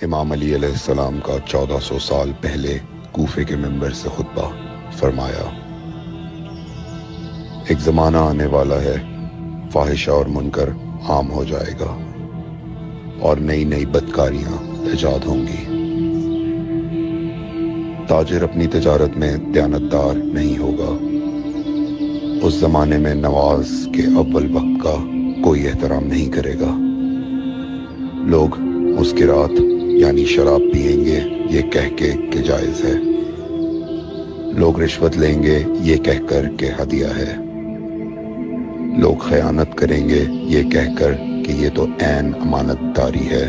امام علی علیہ السلام کا 1400 سال پہلے کوفے کے منبر سے خطبہ فرمایا، ایک زمانہ آنے والا ہے، فاحشہ اور منکر عام ہو جائے گا اور نئی نئی بدکاریاں ایجاد ہوں گی۔ تاجر اپنی تجارت میں دیانتدار نہیں ہوگا۔ اس زمانے میں نماز کے اول وقت کا کوئی احترام نہیں کرے گا۔ لوگ مسکرات یعنی شراب پئیں گے یہ کہہ کے کہ جائز ہے۔ لوگ رشوت لیں گے یہ کہہ کر کہ ہدیہ ہے۔ لوگ خیانت کریں گے یہ کہہ کر کہ یہ تو عین امانت داری ہے۔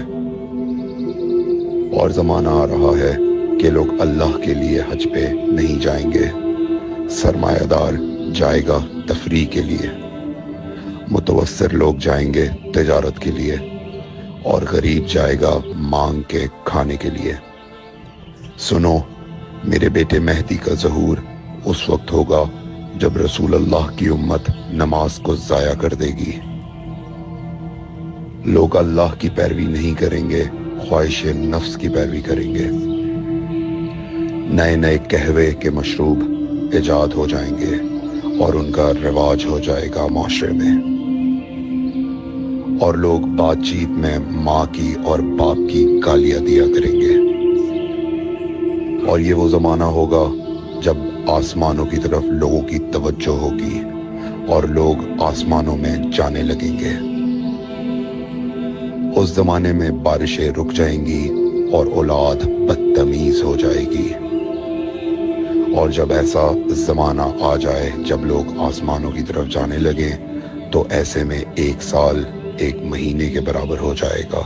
اور زمانہ آ رہا ہے کہ لوگ اللہ کے لیے حج پہ نہیں جائیں گے۔ سرمایہ دار جائے گا تفریح کے لیے، متوسر لوگ جائیں گے تجارت کے لیے، اور غریب جائے گا مانگ کے کھانے کے لیے۔ سنو، میرے بیٹے مہدی کا ظہور اس وقت ہوگا جب رسول اللہ کی امت نماز کو ضائع کر دے گی۔ لوگ اللہ کی پیروی نہیں کریں گے، خواہش نفس کی پیروی کریں گے۔ نئے نئے قہوے کے مشروب ایجاد ہو جائیں گے اور ان کا رواج ہو جائے گا معاشرے میں، اور لوگ بات چیت میں ماں کی اور باپ کی گالیاں دیا کریں گے۔ اور یہ وہ زمانہ ہوگا جب آسمانوں کی طرف لوگوں کی توجہ ہوگی اور لوگ آسمانوں میں جانے لگیں گے۔ اس زمانے میں بارشیں رک جائیں گی اور اولاد بدتمیز ہو جائے گی۔ اور جب ایسا زمانہ آ جائے جب لوگ آسمانوں کی طرف جانے لگیں تو ایسے میں ایک سال ایک مہینے کے برابر ہو جائے گا،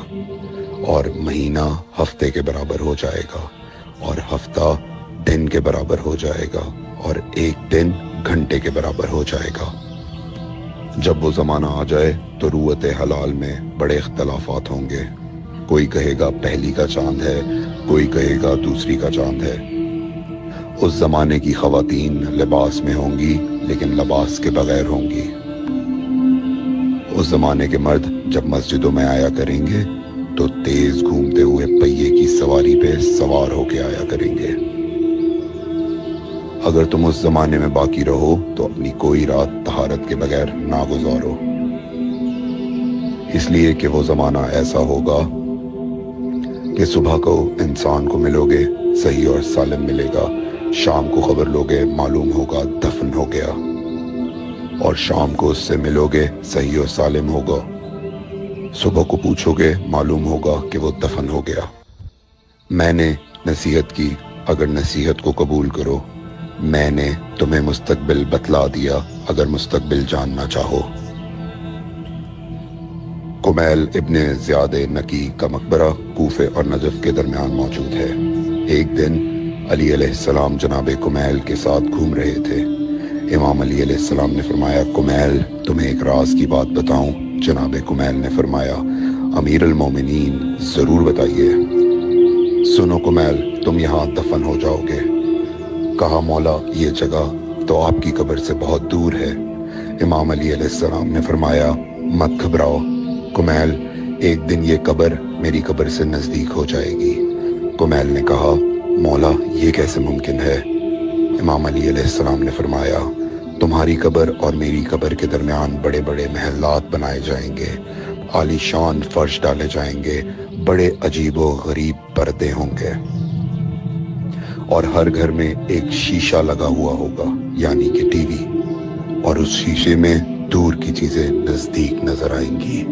اور مہینہ ہفتے کے برابر ہو جائے گا، اور ہفتہ دن کے برابر ہو جائے گا، اور ایک دن گھنٹے کے برابر ہو جائے گا۔ جب وہ زمانہ آ جائے تو روت حلال میں بڑے اختلافات ہوں گے۔ کوئی کہے گا پہلی کا چاند ہے، کوئی کہے گا دوسری کا چاند ہے۔ اس زمانے کی خواتین لباس میں ہوں گی لیکن لباس کے بغیر ہوں گی۔ اس زمانے کے مرد جب مسجدوں میں آیا کریں گے تو تیز گھومتے ہوئے پہیے کی سواری پہ سوار ہو کے آیا کریں گے۔ اگر تم اس زمانے میں باقی رہو تو اپنی کوئی رات طہارت کے بغیر نہ گزارو، اس لیے کہ وہ زمانہ ایسا ہوگا کہ صبح کو انسان کو ملو گے صحیح اور سالم ملے گا، شام کو خبر لوگے معلوم ہوگا دفن ہو گیا، اور شام کو اس سے ملو گے صحیح اور سالم ہوگا، صبح کو پوچھو گے معلوم ہوگا کہ وہ دفن ہو گیا۔ میں نے نصیحت کی، اگر نصیحت کو قبول کرو، میں نے تمہیں مستقبل بتلا دیا اگر مستقبل جاننا چاہو۔ کمیل ابن زیاد نکی کا مقبرہ کوفے اور نجف کے درمیان موجود ہے۔ ایک دن علی علیہ السلام جناب کمیل کے ساتھ گھوم رہے تھے۔ امام علی علیہ السلام نے فرمایا، کمیل تمہیں ایک راز کی بات بتاؤں؟ جناب کمیل نے فرمایا، امیر المومنین ضرور بتائیے۔ سنو کمیل، تم یہاں دفن ہو جاؤ گے۔ کہا، مولا یہ جگہ تو آپ کی قبر سے بہت دور ہے۔ امام علی علیہ السلام نے فرمایا، مت گھبراؤ کمیل، ایک دن یہ قبر میری قبر سے نزدیک ہو جائے گی۔ کمیل نے کہا، مولا یہ کیسے ممکن ہے؟ امام علی علیہ السلام نے فرمایا، تمہاری قبر اور میری قبر کے درمیان بڑے بڑے محلات بنائے جائیں گے، عالی شان فرش ڈالے جائیں گے، بڑے عجیب و غریب پردے ہوں گے، اور ہر گھر میں ایک شیشہ لگا ہوا ہوگا یعنی کہ ٹی وی، اور اس شیشے میں دور کی چیزیں نزدیک نظر آئیں گی۔